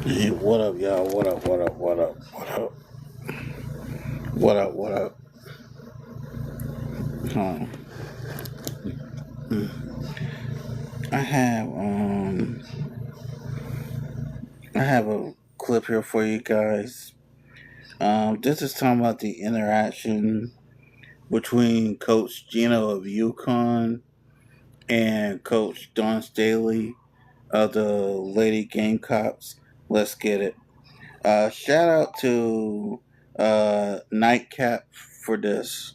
Hey, what up, y'all? What up? What up? What up? What up? What up? What up? Huh. I have I have a clip here for you guys. This is talking about the interaction between Coach Geno of UConn and Coach Don Staley of the Lady Gamecocks. Let's get it. Shout out to Nightcap for this.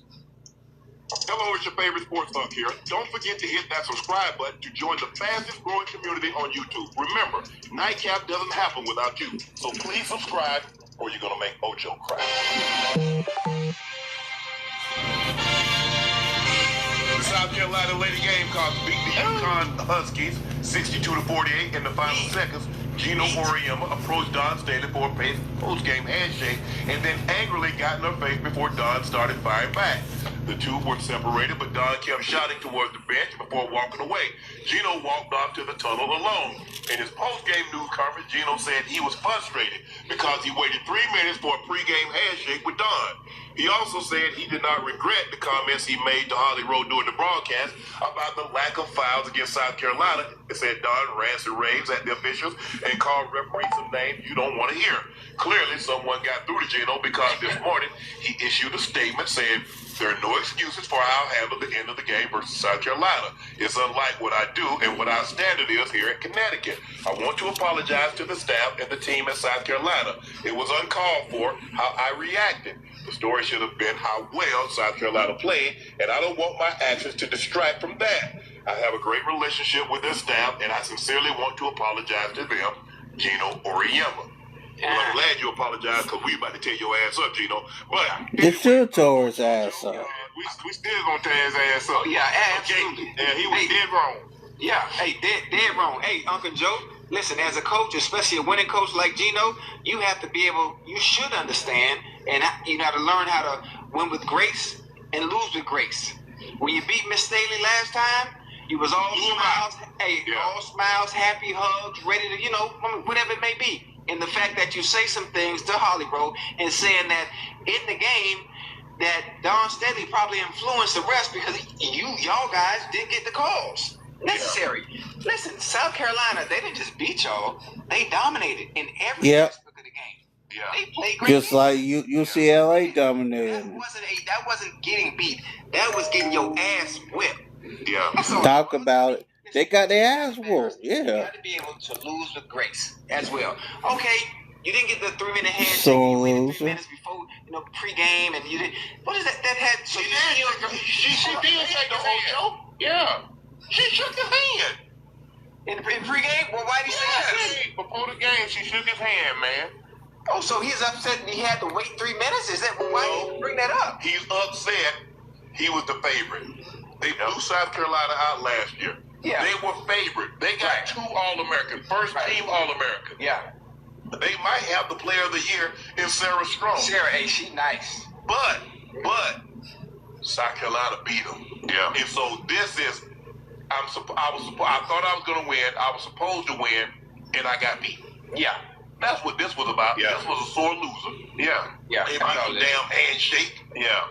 Hello, it's your favorite sports talk here. Don't forget to hit that subscribe button to join the fastest growing community on YouTube. Remember, Nightcap doesn't happen without you. So please subscribe or you're going to make Ocho cry. The South Carolina Lady Gamecocks beat the UConn Huskies 62-48 in the final seconds. Geno Auriemma approached Don Staley for a post-game handshake and then angrily got in her face before Don started firing back. The two were separated, but Don kept shouting towards the bench before walking away. Geno walked off to the tunnel alone. In his post-game news conference, Geno said he was frustrated because he waited 3 minutes for a pre-game handshake with Don. He also said he did not regret the comments he made to Holly Rowe during the broadcast about the lack of fouls against South Carolina. It said Don rants and raves at the officials and called referees some names you don't want to hear. Clearly, someone got through to Geno because this morning he issued a statement saying there are no excuses for how I handled the end of the game versus South Carolina. It's unlike what I do and what our standard is here in Connecticut. I want to apologize to the staff and the team at South Carolina. It was uncalled for how I reacted. The story should have been how well South Carolina played, and I don't want my actions to distract from that. I have a great relationship with their staff, and I sincerely want to apologize to them, Geno Auriemma. Well, I'm glad you apologize because we about to tear your ass up, Geno. But They should tore his ass up. we still gonna tear his ass up. Oh, yeah, absolutely. Okay. Yeah, he was dead wrong. Yeah, hey, dead wrong. Hey, Uncle Joe, listen, as a coach, especially a winning coach like Geno, you have to be able, you should understand, and you got to learn how to win with grace and lose with grace. When you beat Miss Staley last time, you was all smiles, all smiles, happy hugs, ready to, whatever it may be. And the fact that you say some things to Holly Rowe and saying that in the game that Don Staley probably influenced the rest because y'all guys didn't get the calls necessary. Yeah. Listen, South Carolina, they didn't just beat y'all; they dominated in every aspect of the game. Yeah, they played great. Just like UCLA dominated. That wasn't getting beat. That was getting your ass whipped. Yeah, talk about it. They got their ass whooped. Yeah. You got to be able to lose with grace as well. Okay, you didn't get the 3-minute handshake. So you waited 3 minutes before, pre-game, and you didn't. What is that? That had. So she did shake the whole joke. Yeah, she shook his hand in pre-game. Well, why did he say that? Before the game, she shook his hand, man. Oh, so he's upset and he had to wait 3 minutes? Is that why you bring that up? He's upset. He was the favorite. They blew South Carolina out last year. Yeah. They were favored. They got 2 All-American, first team All-American. Yeah. They might have the player of the year in Sarah Strong. Sarah, hey, she nice. But South Carolina beat them. Yeah. And so this is, I thought I was going to win. I was supposed to win, and I got beat. Yeah. That's what this was about. Yeah. This was a sore loser. Yeah. Yeah. About the damn handshake. Yeah.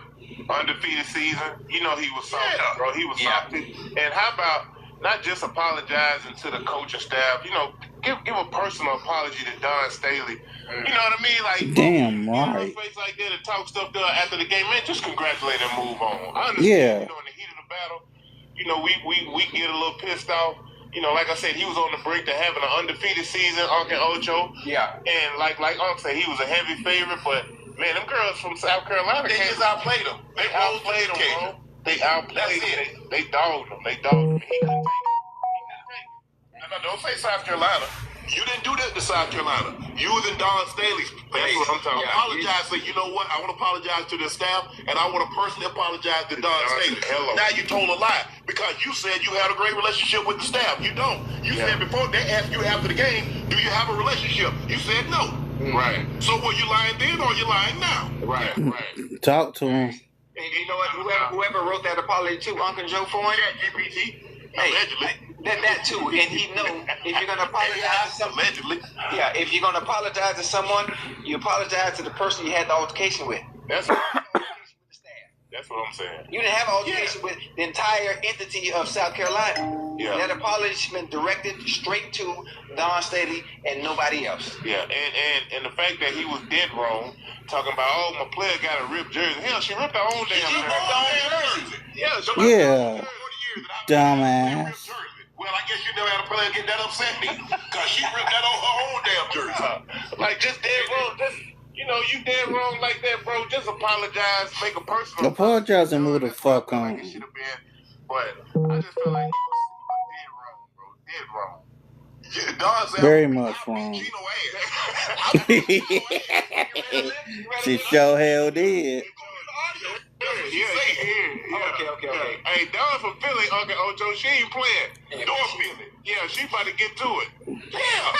Undefeated season. He was something, bro. He was something. And how about not just apologizing to the coaching staff, give a personal apology to Don Staley. You know what I mean? Like, damn right. Get face like that and talk stuff to her after the game, man, just congratulate and move on. I understand, in the heat of the battle, we get a little pissed off. Like I said, he was on the brink to having an undefeated season, Uncle Ocho. Yeah. And like Uncle said, he was a heavy favorite, but man, them girls from South Carolina, they just outplayed him. They outplayed him, bro. They outplayed him. They dogged him. He couldn't take it. No, don't say South Carolina. You didn't do that to South Carolina. You was in Don Staley's place. That's what I'm talking about. Apologize. Say, you know what? I want to apologize to the staff, and I want to personally apologize to Don Staley. Now you told a lie because you said you had a great relationship with the staff. You don't. You said before they asked you after the game, do you have a relationship? You said no. Right. So were you lying then or are you lying now? Right. Talk to him. And you know what? Whoever wrote that apology to Uncle Joe for him, GPT. hey, Allegedly. that too. And he know if you're gonna apologize to someone, Allegedly. yeah, if you're gonna apologize to someone, you apologize to the person you had the altercation with. That's what I'm saying. You didn't have an altercation with the entire entity of South Carolina. Yeah. That apology has been directed straight to Don Staley and nobody else. Yeah, and the fact that he was dead wrong, talking about, oh, my player got a ripped jersey. Hell, she ripped her own damn jersey. Yeah, Yeah. Dumbass. Well, I guess you never had a player get that upset me, because she ripped that on her own damn jersey. Like, just dead wrong. Just, you know, you dead wrong like that, bro. Just apologize, make a personal Apologize and move the fuck like on. it should have been. But I just feel like he was dead wrong, bro. Dead wrong. Yeah, Don said, Very much wrong. Geno ass. She sure hell did. Okay. Hey, Don from Philly, Uncle Ocho, she ain't playing. Door Philly. Yeah, she about to get to it. Damn.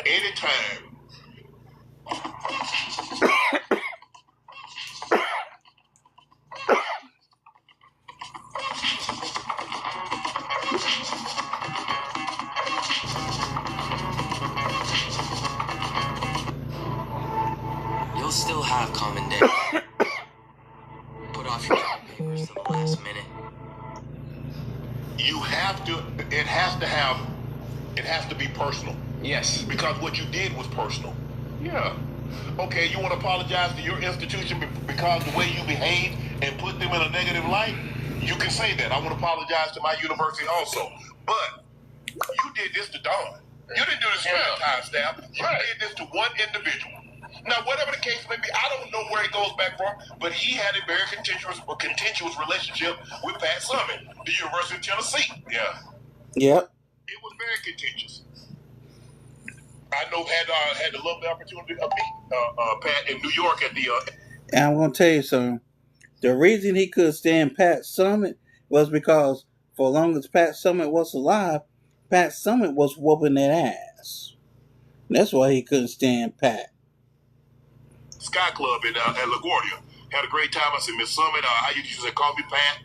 Anytime. You'll still have common day. Put off your job papers to the last minute. You have to, it has to be personal. Yes. Because what you did was personal. Yeah. Okay, you want to apologize to your institution because the way you behaved and put them in a negative light? You can say that. I want to apologize to my university also. But you did this to Don. You didn't do this to the entire staff. You did this to one individual. Now, whatever the case may be, I don't know where it goes back from, but he had a very contentious relationship with Pat Summitt, the University of Tennessee. Yeah. Yep. It was very contentious. I know had the lovely opportunity to meet Pat in New York at the. And I'm gonna tell you something. The reason he could stand Pat Summitt was because for as long as Pat Summitt was alive, Pat Summitt was whooping that ass. That's why he couldn't stand Pat. Sky Club at LaGuardia. Had a great time. I said, Miss Summit, how you used to call me Pat,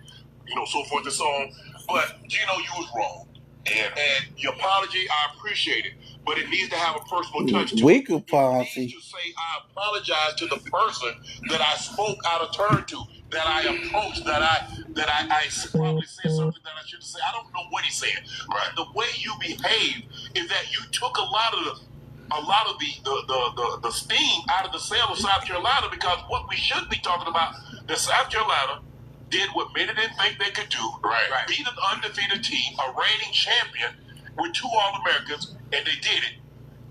you know, so forth and so on. But, Geno, you was wrong. And your apology, I appreciate it. But it needs to have a personal touch to Weak it. apology. You need to say, I apologize to the person that I spoke out of turn to, that I approached, that I probably said something that I shouldn't say. I don't know what he said. Right. The way you behave is that you took a lot of the steam out of the sail of South Carolina, because what we should be talking about, that South Carolina did what many didn't think they could do. Right. Beat an undefeated team, a reigning champion, with 2 All-Americans, and they did it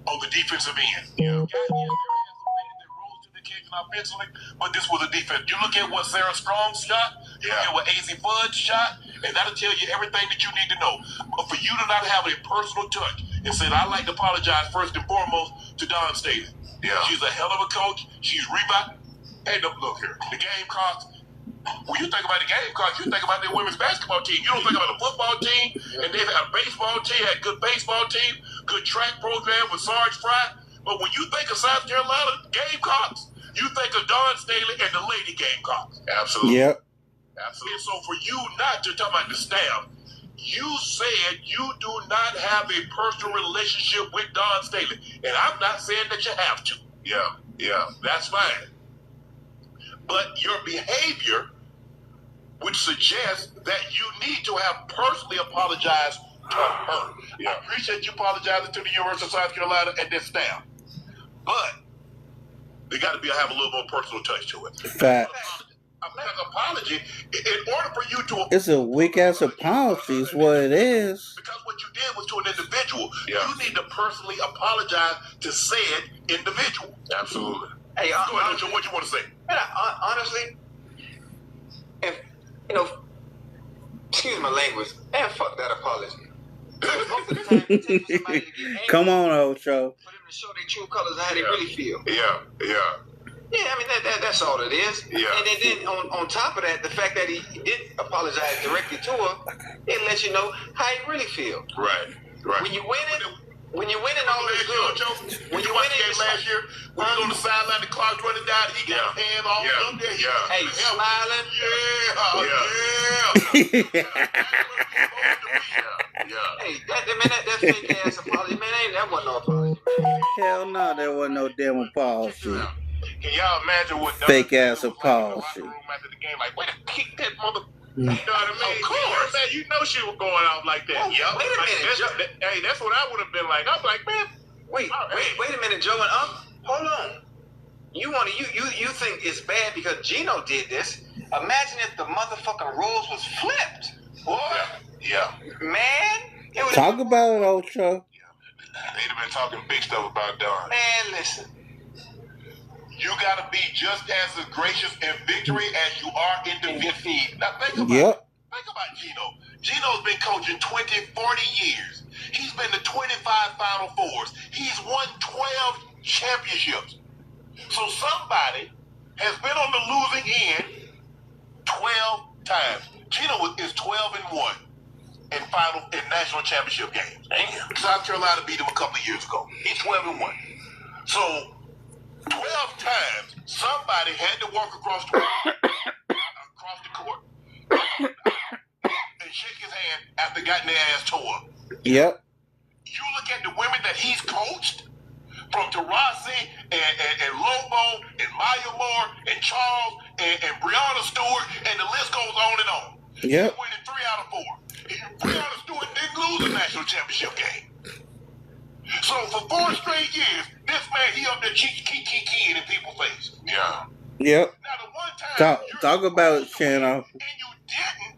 on the defensive end. Yeah. Got here, they rose to the occasion offensively, but this was a defense. You look at what Sarah Strong shot, you look at what AZ Bud shot, and that'll tell you everything that you need to know. But for you to not have a personal touch and said, I'd like to apologize first and foremost to Don Staley. Yeah. She's a hell of a coach. She's rebound. Hey, look here. The Gamecocks, when you think about the Gamecocks, you think about their women's basketball team. You don't think about the football team, and they've had a baseball team, had a good baseball team, good track program with Sarge Fry. But when you think of South Carolina Gamecocks, you think of Don Staley and the Lady Gamecocks. Absolutely. Yep. Absolutely. So for you not to talk about the staff, you said you do not have a personal relationship with Don Staley. And I'm not saying that you have to. Yeah, that's fine. But your behavior would suggest that you need to have personally apologized to her. Yeah. I appreciate you apologizing to the University of South Carolina and their staff. But they got to have a little more personal touch to it. Fact. An apology, in order for you to... It's a weak-ass apology is what it is. Because what you did was to an individual. Yeah. You need to personally apologize to said individual. Absolutely. Hey, go ahead, what you want to say? Man, honestly, if, you know, excuse my language, man, fuck that apology. Most of the time, it takes for somebody to get angry. Come on, Ocho. For them to show their true colors and how they really feel. Yeah, I mean, that's all it is. Yeah. And then on top of that, the fact that he did apologize directly to her, it lets you know how he really feels. Right. When you win it, When you're winning, all is good. When you watched the game last year, when he was on the sideline, the clock running down, he got his hand all up there. Hey, smiling. Hey, that fake ass apology, man, that wasn't no apology. Hell no, there wasn't no damn apology. Can y'all imagine what Fake ass apology. After the game, like, way to kick that mother. You know what I mean? Of course. Man, you know she was going out like that. Wait a minute, hey, that's what I would have been like. I'm like, man. Wait a minute, Joe and hold on. You think it's bad because Geno did this? Imagine if the motherfucking roles was flipped, boy. Yeah. Man, Talk about it, Ocho. They'd have been talking big stuff about Don. Man, listen. You gotta be just as gracious in victory as you are in defeat. Now think about it. Think about Geno. Geno's been coaching 20, 40 years. He's been to 25 Final Fours. He's won 12 championships. So somebody has been on the losing end 12 times. Geno is 12-1 in national championship games. Damn. South Carolina beat him a couple of years ago. He's 12-1. So 12 times somebody had to walk across the court and shake his hand after getting their ass tore up. Yep. You look at the women that he's coached, from Taurasi and Lobo and Maya Moore and Charles and Breonna Stewart, and the list goes on and on. Yep. He winning 3 out of 4. Breonna Stewart didn't lose a national championship game. So for 4 straight years, this man, he up there keying in people's face. Yeah. Yep. Now the one time talk about it, Geno. And you didn't.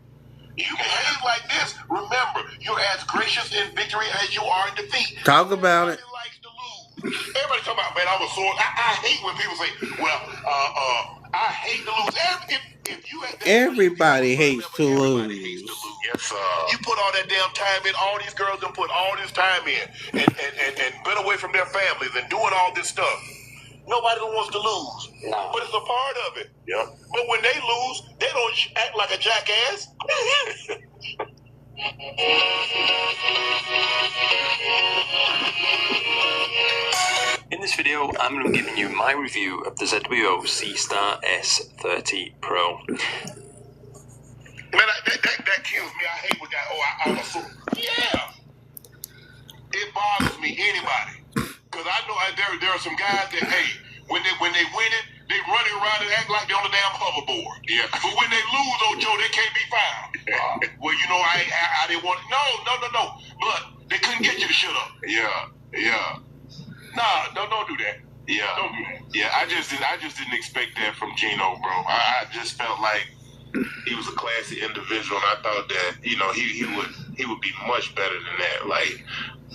You behave like this. Remember, you're as gracious in victory as you are in defeat. Talk about it. Everybody likes to lose. Everybody talking about, man, I was sore. I hate when people say, well, I hate to lose. Everybody hates to lose. Yes, sir. You put all that damn time in. All these girls done put all this time in and been away from their families and doing all this stuff. Nobody wants to lose. No. But it's a part of it. Yeah. But when they lose, they don't act like a jackass. In this video, I'm going to be giving you my review of the ZWO C-Star S30 Pro. Man, that kills me. I hate when that, I'm a fool. Yeah. It bothers me, anybody. Because I know there are some guys that, hey, when they win it, they running around and act like they're on the damn hoverboard. Yeah. But when they lose, Joe, they can't be found. Well, you know, I didn't want no. But they couldn't get you to shut up. Yeah. Nah, don't do that. Yeah. Don't do that. Yeah, I just didn't expect that from Geno, bro. I just felt like he was a classy individual, and I thought that, you know, he would be much better than that. Like,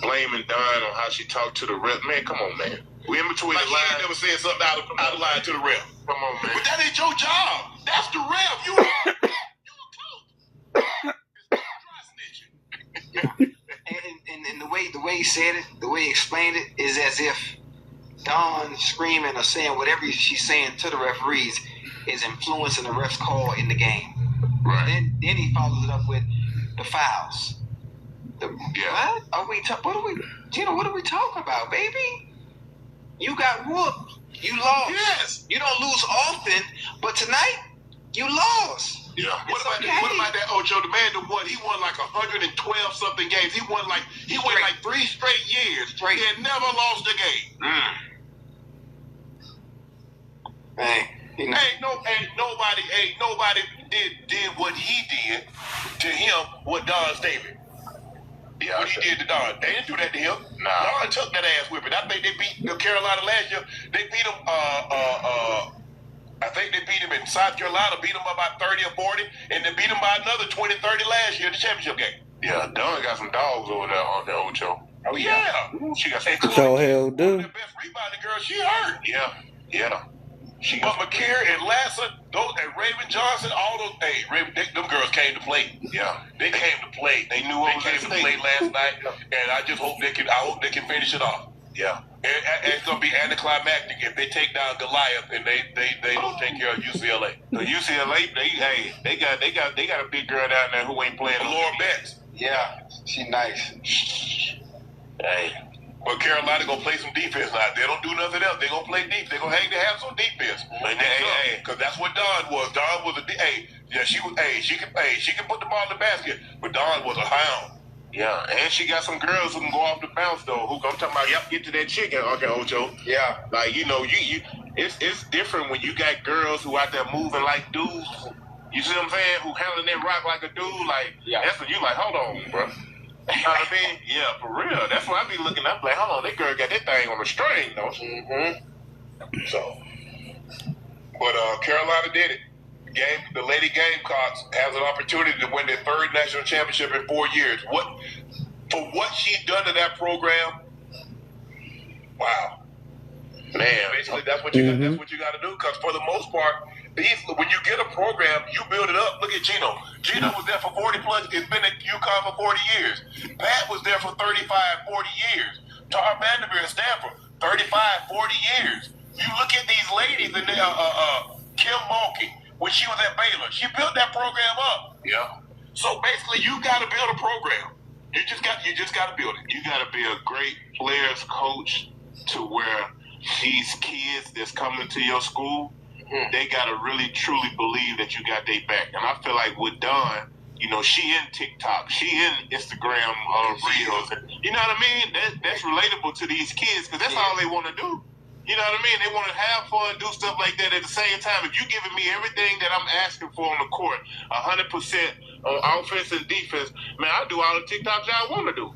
blaming Dawn on how she talked to the ref. Man, come on, man. We in between the lines. He never said something out of line to the ref. Come on, man. But that ain't your job. That's the ref. You a coach. It's not dry snitching. And the way he said it, the way he explained it, is as if Dawn screaming or saying whatever she's saying to the referees is influencing the ref's call in the game. Right. Then he follows it up with the fouls. What? Geno, what are we talking about, baby? You got whooped. You lost. Yes. You don't lose often, but tonight you lost. Yeah. What about that Ocho? The man that won, he won like 112 something games. He won like 3 straight years. He had never lost a game. Hey. Ain't nobody did what he did to him what Don Staley. Yeah, what he did to Don. They didn't do that to him. Nah. Don took that ass whipping. I think they beat Carolina last year. They beat him I think they beat him in South Carolina, beat him by about 30 or 40, and they beat him by another 20, 30 last year in the championship game. Yeah, Don got some dogs over there on the Ocho. Oh yeah. She got some So hell do. The best rebounding girl, she hurt. Yeah. But McCare and Lassa, and Raven Johnson, all those, them girls came to play. Yeah, they came to play. They knew what was at stake. They came to play last night, and I just hope they can finish it off. Yeah, and it's gonna be anticlimactic if they take down Goliath and they don't take care of UCLA. The UCLA, they got a big girl down there who ain't playing. Laura Betts. Yeah, she nice. Hey, But Carolina gonna play some defense now. They don't do nothing else. They gonna play deep. They gonna have some defense. Cause that's what Dawn was. Dawn was she can put the ball in the basket, but Dawn was a hound. Yeah, and she got some girls who can go off the bounce though. Who I'm talking about? Yep, get to that chicken, okay, Ocho. Yeah, like you it's different when you got girls who out there moving like dudes. You see what I'm saying? Who handling that rock like a dude? Like that's when you like, hold on, bro. You know what I mean? Yeah, for real. That's what I be looking up like, hold on, that girl got that thing on the string, though. So, but Carolina did it. The Lady Gamecocks has an opportunity to win their third national championship in 4 years. For what she's done to that program? Wow, man. Basically, that's what you got to do. Because for the most part, when you get a program, you build it up. Look at Geno. Geno was there for 40 plus. It's been at UConn for 40 years. Pat was there for 35, 40 years. Tar Vanderbilt at Stanford, 35, 40 years. You look at these ladies and Kim Mulkey, when she was at Baylor, she built that program up. Yeah. So basically, you got to build a program. You just got to build it. You got to be a great players coach to where these kids that's coming to your school, they gotta really truly believe that you got their back. And I feel like with Dawn, she in TikTok, she in Instagram reels. You know what I mean? That's relatable to these kids because that's all they want to do. You know what I mean? They want to have fun, do stuff like that. At the same time, if you giving me everything that I'm asking for on the court, 100% on offense and defense, man, I do all the TikToks I want to do.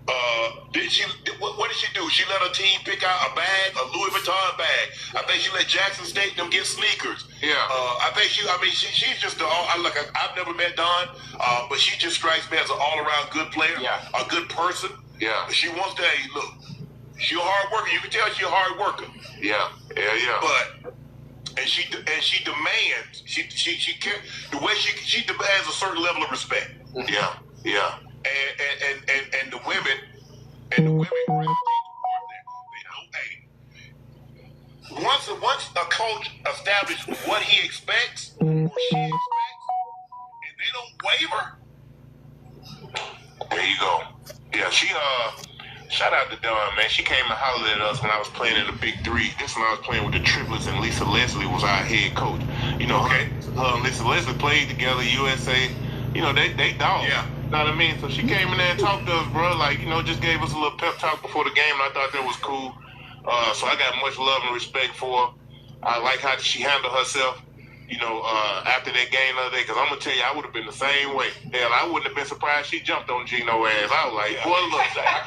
What did she do? She let her team pick out a bag, a Louis Vuitton bag. I think she let Jackson State them get sneakers. Yeah. I think she's just I've never met Dawn, but she just strikes me as an all-around good player, a good person. Yeah. She wants to, look, she's a hard worker. You can tell she's a hard worker. Yeah. But she demands. The way she demands a certain level of respect. Yeah. And the women gravitate towards that. Once a coach establishes what he expects or she expects, and they don't waver, there you go. Yeah, she shout out to Dawn, man. She came and hollered at us when I was playing in the Big Three. This when I was playing with the triplets, and Lisa Leslie was our head coach. Her and Lisa Leslie played together, USA. They dogs. Yeah. You know what I mean? So she came in there and talked to us, bro. Like, just gave us a little pep talk before the game, and I thought that was cool. So I got much love and respect for her. I like how she handled herself, after that game the other day, because I'm going to tell you, I would have been the same way. Hell, I wouldn't have been surprised she jumped on Geno ass. I was like, boy, look, I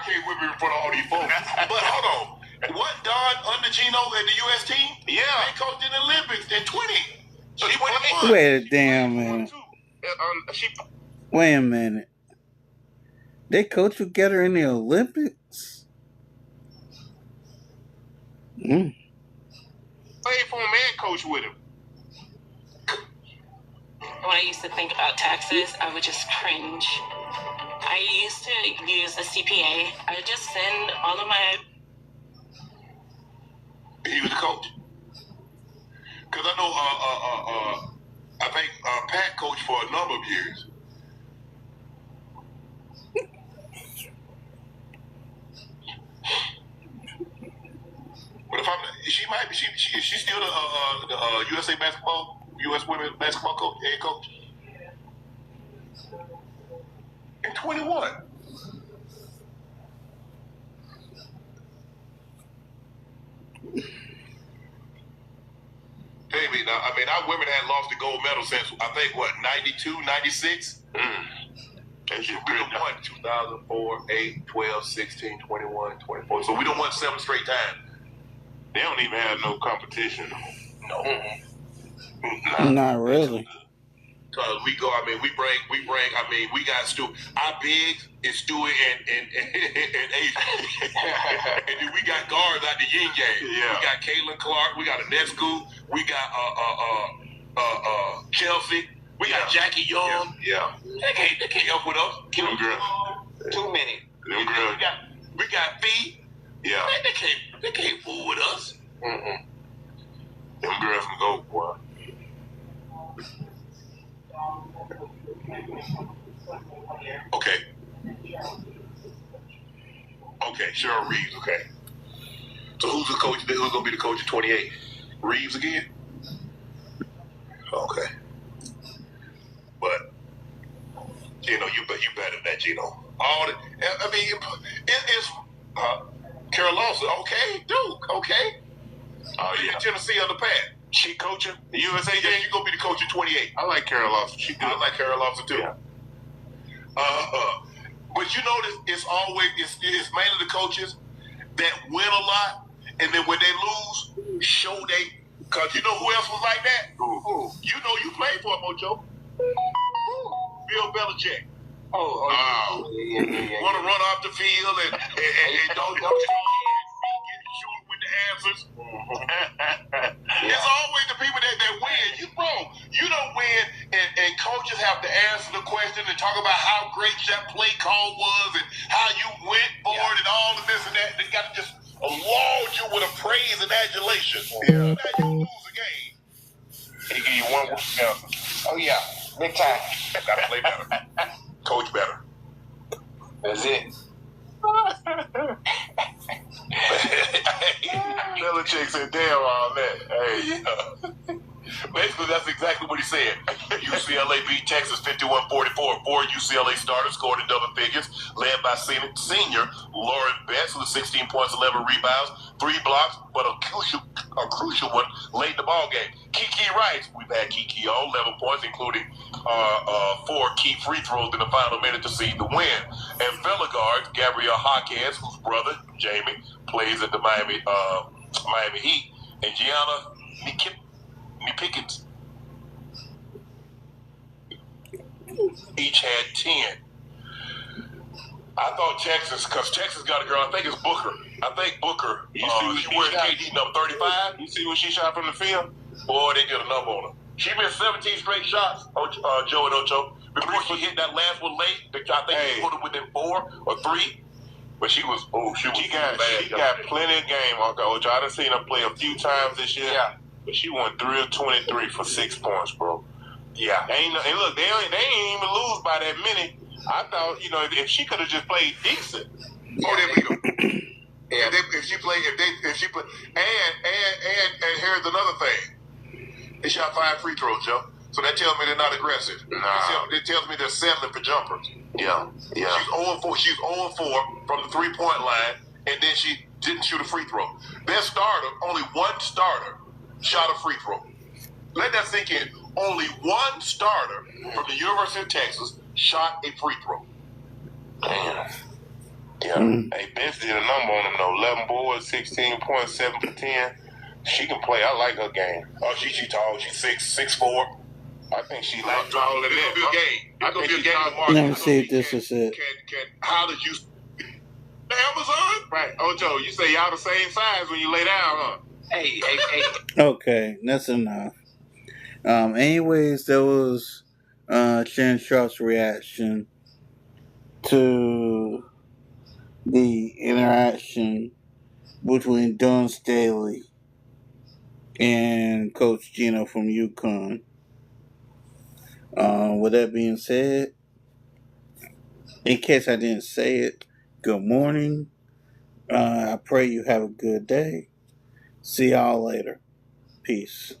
can't whip her in front of all these folks. But hold on. What Don under Geno at the U.S. team? Yeah. They coached in the Olympics in 20. She went Wait a damn minute. Wait a minute. They coach together in the Olympics? Played for him and coach with him. When I used to think about taxes, I would just cringe. I used to use a CPA. I would just send all of my... He was the coach. Because I know, I think Pat coached for a number of years. But if she's still the USA U.S. women's basketball coach, head coach. In 21. Baby, now, our women had lost the gold medal since, I think, 92, 96? And we done won 2004, 8, 12, 16, 21, 24. So we done won 7 straight times. They don't even have no competition. No. Not really. Because we got Stu. Our bigs is Stewie and Asia. And then we got guards out the yin yang. Yeah. We got Caitlin Clark. We got Anescu. We got Chelsea. We got Jackie Young. Yeah. They can't help with us. Them girls. Too many. Them girls. We got Fee. Yeah. Man, they can't fool with us. Mm-mm. Them girls can go, boy. Okay. Okay, Cheryl Reeves. Okay. So who's the coach? Who's gonna be the coach at 28? Reeves again. Okay. But Geno, you better than that, Geno. It's Carol Lawson. Okay, Duke. Okay. Oh yeah. Tennessee on the pad. She coaching the USA game. Yeah, you gonna be the coach at 28. I like Carol Lawson. She good. I like Carol Lawson too. Yeah. But you notice it's mainly the coaches that win a lot, and then when they lose, show they. Cause you know who else was like that? Who? You know you played for him, Mojo. Bill Belichick. Want to run off the field and don't shoot with the answers. It's always the people that win. You don't win, and coaches have to answer the question and talk about how great that play call was and how you went for it and all of this and that. They got to just laud you with a praise and adulation. Yeah. Now you lose a game. He give you one more answer. Oh yeah, big time. Gotta play better. Coach better. That's it. Belichick said, damn all that. Hey. Basically, that's exactly what he said. UCLA beat Texas 51-44. 4 UCLA starters scored in double figures, led by senior Lauren Betts with 16 points, 11 rebounds, 3 blocks, but a crucial one late in the ball game. Kiki Rice, we've had Kiki on 11 points, including 4 key free throws in the final minute to see the win. And fellow guards, Gabrielle Hawkins, whose brother Jamie plays at the Miami Heat, and Gianna Pickens each had 10. I thought Texas, because Texas got a girl, I think it's Booker. She wears KD number 35. You see when she shot from the field? Boy, they did a number on her. She missed 17 straight shots, Joe and Ocho. Before she hit that last one late, I think she put it within 4 or 3. But she got plenty of game, Uncle Ocho. I done seen her play a few times this year. Yeah. But she won 3 of 23 for 6 points, bro. Yeah. And look, they ain't even lose by that many. I thought, if she could have just played decent. Oh, there we go. Yeah. If she played, and here's another thing. They shot 5 free throws, Joe. So that tells me they're not aggressive. Nah. It tells me they're settling for jumpers. Yeah. She's 0-4. She's 0-4 from the 3-point line, and then she didn't shoot a free throw. Their starter, only one starter, shot a free throw. Let that sink in. Only one starter from the University of Texas shot a free throw. Damn. Yeah. Hey, Vince did a number on him though. 11 boards, 16 points, 7 for 10. She can play. I like her game. Oh, she tall. She's 6'4". I think she like taller than that. It's gonna be a game. Let me see if this is it. How did you? The Amazon? Right. Ocho, you say y'all the same size when you lay down, huh? Hey. Okay, that's enough. Anyways, there was Shannon Sharp's reaction to the interaction between Don Staley and Coach Geno from UConn. With that being said, in case I didn't say it, good morning. I pray you have a good day. See y'all later. Peace.